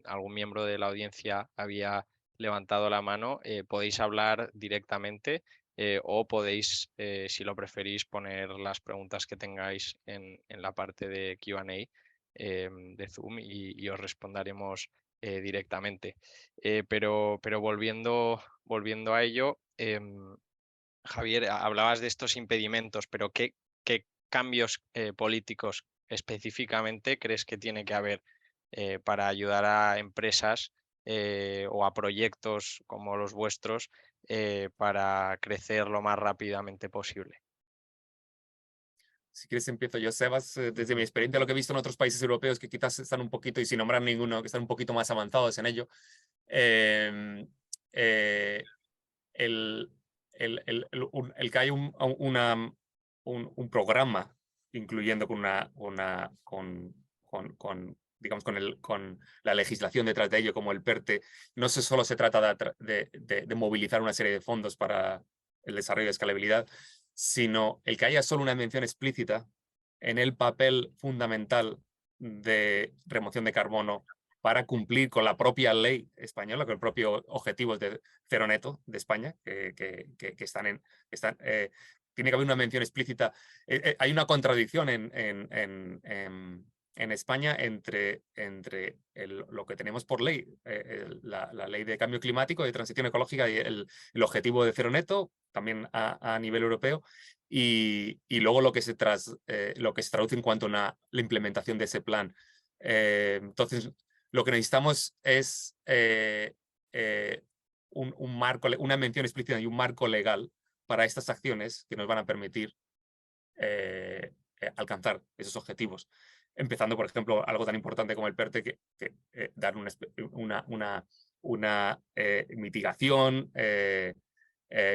algún miembro de la audiencia había levantado la mano, podéis hablar directamente o podéis, si lo preferís, poner las preguntas que tengáis en la parte de Q&A de Zoom y os responderemos directamente. Pero volviendo a ello, Javier, hablabas de estos impedimentos, pero ¿qué cambios políticos específicamente crees que tiene que haber para ayudar a empresas o a proyectos como los vuestros para crecer lo más rápidamente posible? Si quieres empiezo yo, Sebas. Desde mi experiencia, lo que he visto en otros países europeos que quizás están un poquito, y sin nombrar ninguno, que están un poquito más avanzados en ello, el que hay un programa, incluyendo digamos, con la legislación detrás de ello, como el PERTE. No solo se trata de movilizar una serie de fondos para el desarrollo de escalabilidad, sino el que haya solo una mención explícita en el papel fundamental de remoción de carbono para cumplir con la propia ley española, con el propio objetivo de cero neto de España, que están tiene que haber una mención explícita. Hay una contradicción en España entre lo que tenemos por ley, la ley de cambio climático, de transición ecológica y el objetivo de cero neto, también a nivel europeo, y luego lo que se traduce en cuanto a la implementación de ese plan. Entonces, lo que necesitamos es un marco, una mención explícita y un marco legal para estas acciones que nos van a permitir alcanzar esos objetivos. Empezando, por ejemplo, algo tan importante como el PERTE, que dar una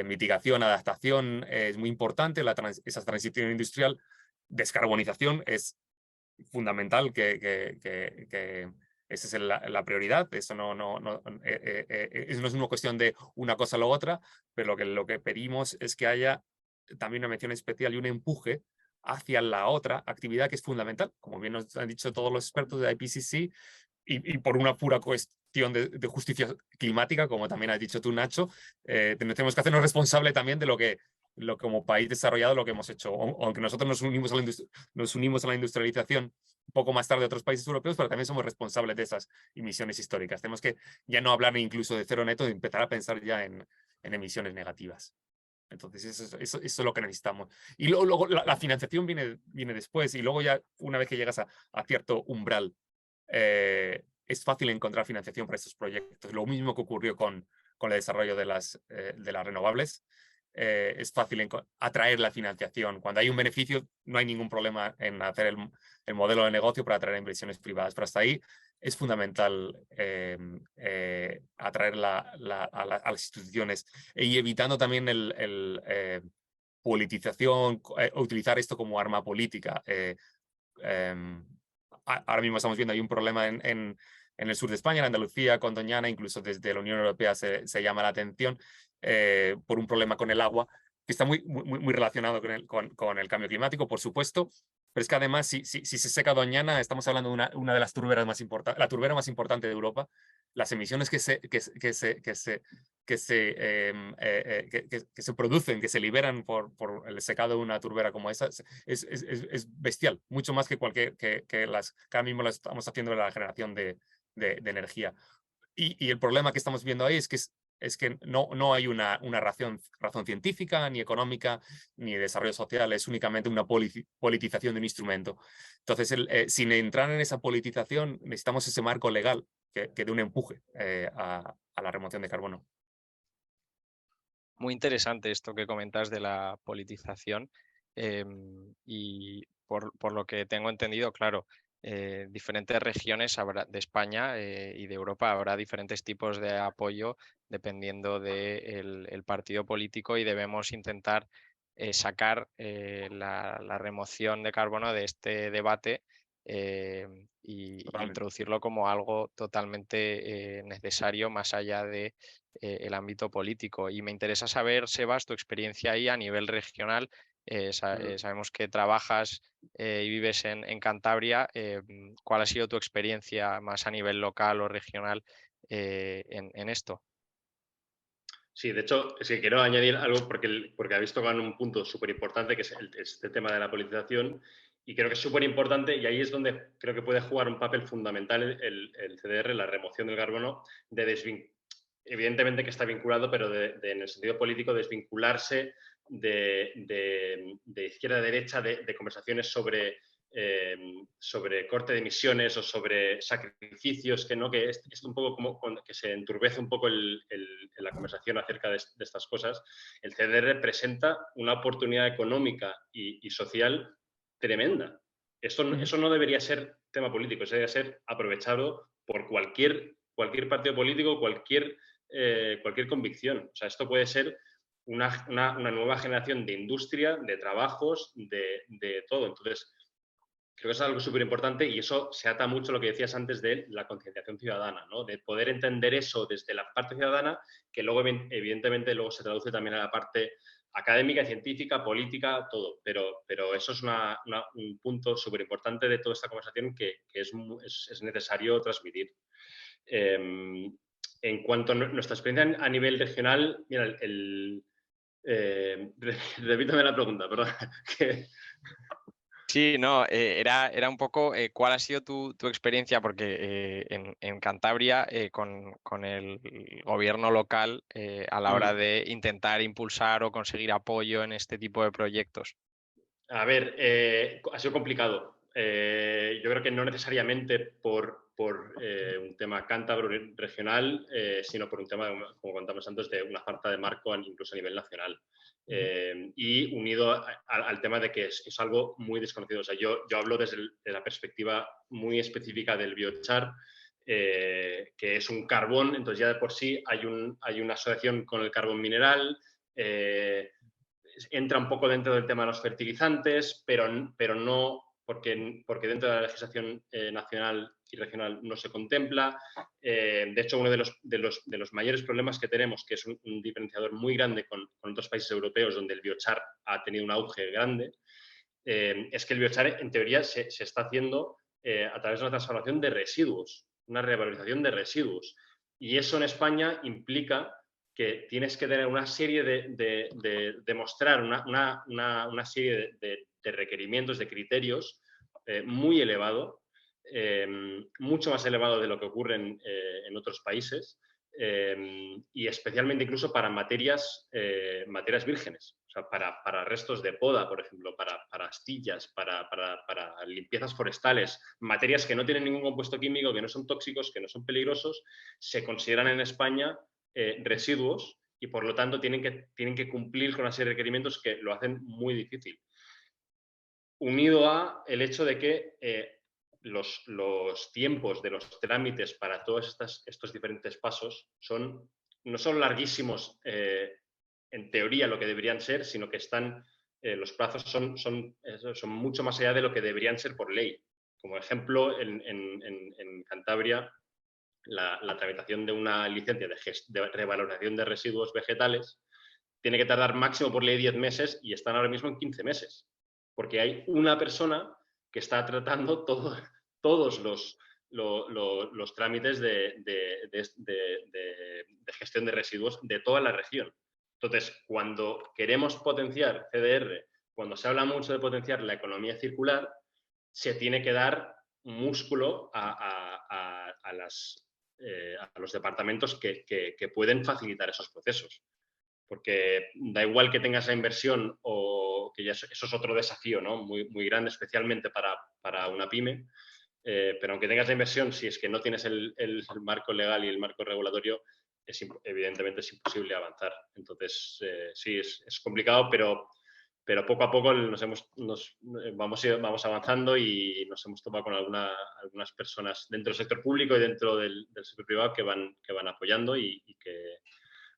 mitigación, adaptación es muy importante, esa transición industrial, descarbonización es fundamental, que esa es la prioridad. Eso no es una cuestión de una cosa o la otra, pero lo que pedimos es que haya también una mención especial y un empuje hacia la otra actividad que es fundamental, como bien nos han dicho todos los expertos de IPCC, y por una pura cuestión de justicia climática, como también has dicho tú, Nacho, tenemos que hacernos responsable también de lo que como país desarrollado, lo que hemos hecho. Aunque nosotros nos unimos a la industrialización un poco más tarde de otros países europeos, pero también somos responsables de esas emisiones históricas. Tenemos que ya no hablar incluso de cero neto, de empezar a pensar ya en emisiones negativas. Entonces, eso es lo que necesitamos. Y luego la financiación viene después, y luego ya una vez que llegas a cierto umbral, es fácil encontrar financiación para estos proyectos. Lo mismo que ocurrió con el desarrollo de las renovables. Es fácil atraer la financiación. Cuando hay un beneficio, no hay ningún problema en hacer el modelo de negocio para atraer inversiones privadas. Pero hasta ahí es fundamental atraer a las instituciones, y evitando también politización, utilizar esto como arma política. Ahora mismo estamos viendo, hay un problema en el sur de España, en Andalucía, con Doñana, incluso desde la Unión Europea se llama la atención por un problema con el agua, que está muy relacionado con el cambio climático, por supuesto, pero es que además, si se seca Doñana, estamos hablando de una de las turberas más importantes, la turbera más importante de Europa. Las emisiones que se producen, que se liberan por el secado de una turbera como esa, es bestial, mucho más que que ahora mismo las estamos haciendo en la generación de energía. Y el problema que estamos viendo ahí es que no hay una razón científica, ni económica, ni de desarrollo social, es únicamente una politización de un instrumento. Entonces, sin entrar en esa politización, necesitamos ese marco legal que dé un empuje a la remoción de carbono. Muy interesante esto que comentas de la politización, y por lo que tengo entendido, claro, diferentes regiones de España y de Europa habrá diferentes tipos de apoyo dependiendo del partido político, y debemos intentar sacar la remoción de carbono de este debate y introducirlo como algo totalmente necesario más allá de el ámbito político. Y me interesa saber, Sebas, tu experiencia ahí a nivel regional. Sabemos que trabajas y vives en Cantabria. ¿Cuál ha sido tu experiencia más a nivel local o regional en esto? Sí, de hecho, es que quiero añadir algo porque habéis tocado un punto súper importante, que es este tema de la politización, y creo que es súper importante, y ahí es donde creo que puede jugar un papel fundamental el CDR, la remoción del carbono, evidentemente que está vinculado, pero en el sentido político, desvincularse de izquierda a derecha, de conversaciones sobre corte de emisiones o sobre sacrificios, que es un poco como que se enturbece un poco la conversación acerca de estas cosas. El CDR presenta una oportunidad económica y social tremenda. Eso no debería ser tema político, eso debería ser aprovechado por cualquier partido político, cualquier convicción. O sea, esto puede ser una nueva generación de industria, de trabajos, de todo. Entonces, creo que eso es algo súper importante y eso se ata mucho a lo que decías antes de la concienciación ciudadana, ¿no? De poder entender eso desde la parte ciudadana, que luego, evidentemente, luego se traduce también a la parte académica, científica, política, todo. Pero eso es un punto súper importante de toda esta conversación que es necesario transmitir. En cuanto a nuestra experiencia a nivel regional, mira, repítame la pregunta, perdón. Sí, no, era un poco cuál ha sido tu experiencia, porque en Cantabria con el gobierno local a la hora de intentar impulsar o conseguir apoyo en este tipo de proyectos. A ver, ha sido complicado. Yo creo que no necesariamente por un tema cántabro regional, sino por un tema, como contamos antes, de una falta de marco incluso a nivel nacional. Y unido al tema de que es algo muy desconocido. O sea, yo hablo desde la perspectiva muy específica del biochar, que es un carbón, entonces ya de por sí hay una asociación con el carbón mineral, entra un poco dentro del tema de los fertilizantes, pero no porque dentro de la legislación nacional y regional no se contempla. De hecho, uno de los mayores problemas que tenemos, que es un diferenciador muy grande con otros países europeos donde el biochar ha tenido un auge grande, es que el biochar en teoría se está haciendo a través de una transformación de residuos, una revalorización de residuos. Y eso en España implica que tienes que tener una serie de demostrar una serie de requerimientos, de criterios muy elevado, mucho más elevado de lo que ocurre en otros países, y especialmente incluso para materias vírgenes, o sea, para restos de poda, por ejemplo, para astillas, para limpiezas forestales, materias que no tienen ningún compuesto químico, que no son tóxicos, que no son peligrosos, se consideran en España residuos y por lo tanto tienen que cumplir con una serie de requerimientos que lo hacen muy difícil. Unido a el hecho de que los tiempos de los trámites para todos estos diferentes pasos no son larguísimos en teoría lo que deberían ser, sino que los plazos son mucho más allá de lo que deberían ser por ley. Como ejemplo, en Cantabria, la tramitación de una licencia de revalorización de residuos vegetales tiene que tardar máximo por ley 10 meses y están ahora mismo en 15 meses, porque hay una persona que está tratando todos los trámites de gestión de residuos de toda la región. Entonces, cuando queremos potenciar CDR, cuando se habla mucho de potenciar la economía circular, se tiene que dar músculo a los departamentos que pueden facilitar esos procesos. Porque da igual que tengas la inversión o que eso es otro desafío, ¿no? Muy, muy grande, especialmente para una pyme. Pero aunque tengas la inversión, si es que no tienes el marco legal y el marco regulatorio, evidentemente es imposible avanzar. Entonces, sí, es complicado, pero poco a poco vamos avanzando y nos hemos topado con algunas personas dentro del sector público y dentro del sector privado que van apoyando y que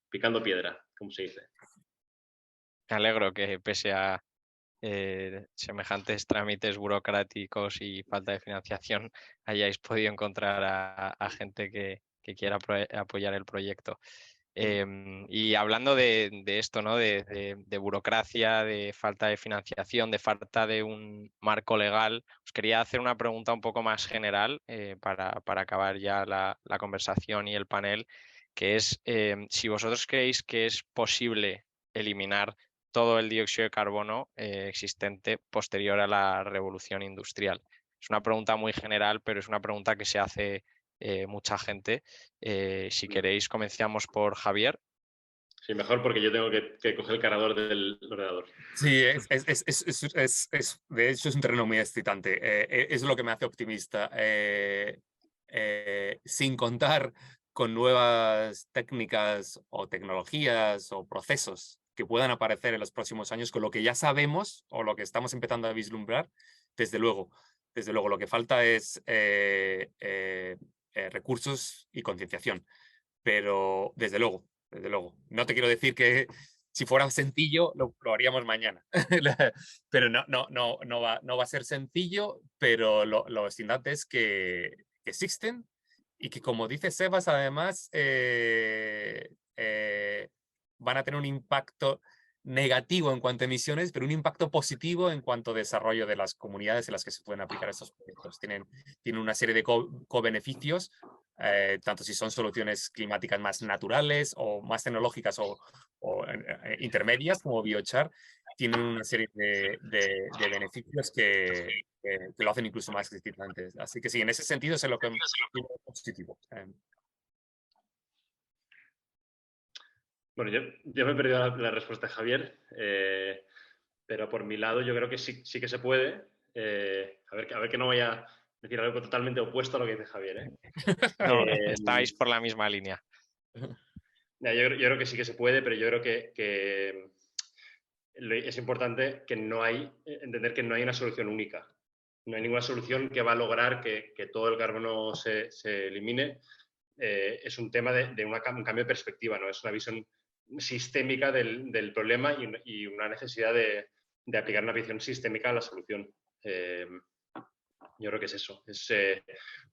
picando piedra, como se dice. Me alegro que pese a semejantes trámites burocráticos y falta de financiación hayáis podido encontrar a gente que quiera apoyar el proyecto. Y hablando de esto, ¿no? de burocracia, de falta de financiación, de falta de un marco legal, os quería hacer una pregunta un poco más general para acabar ya la conversación y el panel, que es si vosotros creéis que es posible eliminar todo el dióxido de carbono existente posterior a la revolución industrial. Es una pregunta muy general, pero es una pregunta que se hace mucha gente. Si queréis, comenzamos por Javier. Sí, mejor porque yo tengo que coger el cargador del ordenador. Sí, de hecho es un terreno muy excitante. Es lo que me hace optimista. Sin contar con nuevas técnicas o tecnologías o procesos que puedan aparecer en los próximos años, con lo que ya sabemos o lo que estamos empezando a vislumbrar, desde luego lo que falta es recursos y concienciación. Pero desde luego. No te quiero decir que Si fuera sencillo, lo haríamos mañana. Pero no va a ser sencillo, pero lo importante es que existen y que, como dice Sebas, además van a tener un impacto negativo en cuanto a emisiones, pero un impacto positivo en cuanto a desarrollo de las comunidades en las que se pueden aplicar estos proyectos. Tienen una serie de co-beneficios, tanto si son soluciones climáticas más naturales o más tecnológicas o intermedias como biochar, tienen una serie de beneficios que lo hacen incluso más excitantes. Así que sí, en ese sentido es lo que es positivo. Bueno, yo me he perdido la respuesta de Javier, pero por mi lado yo creo que sí que se puede. A ver que no vaya a decir algo totalmente opuesto a lo que dice Javier. No, estáis por la misma línea. Yo creo que sí que se puede, pero yo creo que es importante entender que no hay una solución única. No hay ninguna solución que va a lograr que todo el carbono se elimine. Es un tema de un cambio de perspectiva, ¿no? Es una visión sistémica del problema y una necesidad de aplicar una visión sistémica a la solución. Yo creo que es eso, es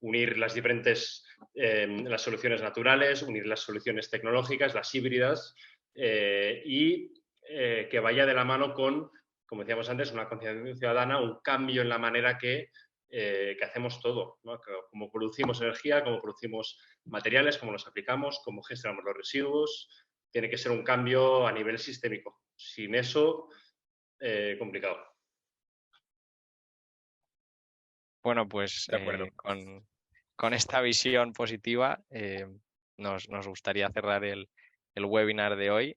unir las diferentes las soluciones naturales, unir las soluciones tecnológicas, las híbridas y que vaya de la mano con, como decíamos antes, una conciencia ciudadana, un cambio en la manera que hacemos todo, ¿no? Cómo producimos energía, cómo producimos materiales, cómo los aplicamos, cómo gestionamos los residuos. Tiene que ser un cambio a nivel sistémico. Sin eso, complicado. Bueno, pues con esta visión positiva nos gustaría cerrar el webinar de hoy.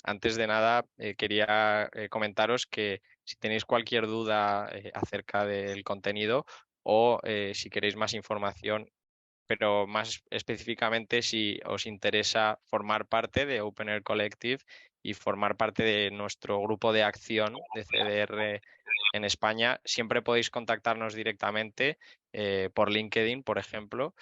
Antes de nada, quería comentaros que si tenéis cualquier duda acerca del contenido o si queréis más información, pero más específicamente si os interesa formar parte de Open Air Collective y formar parte de nuestro grupo de acción de CDR en España, siempre podéis contactarnos directamente por LinkedIn, por ejemplo.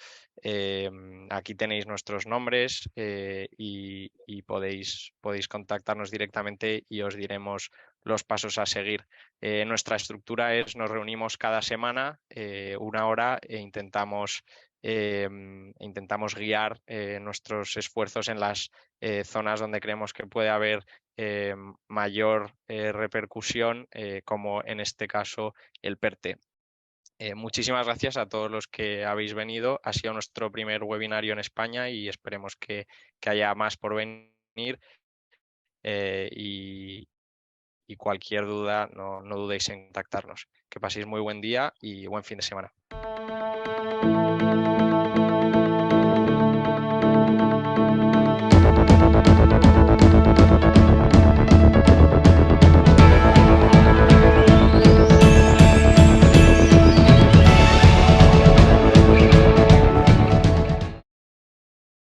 Aquí tenéis nuestros nombres y podéis contactarnos directamente y os diremos los pasos a seguir. Nuestra estructura es, nos reunimos cada semana, 1 hora, e intentamos guiar nuestros esfuerzos en las zonas donde creemos que puede haber mayor repercusión, como en este caso el PERTE. Muchísimas gracias a todos los que habéis venido. Ha sido nuestro primer webinario en España y esperemos que haya más por venir. Y cualquier duda, no dudéis en contactarnos. Que paséis muy buen día y buen fin de semana.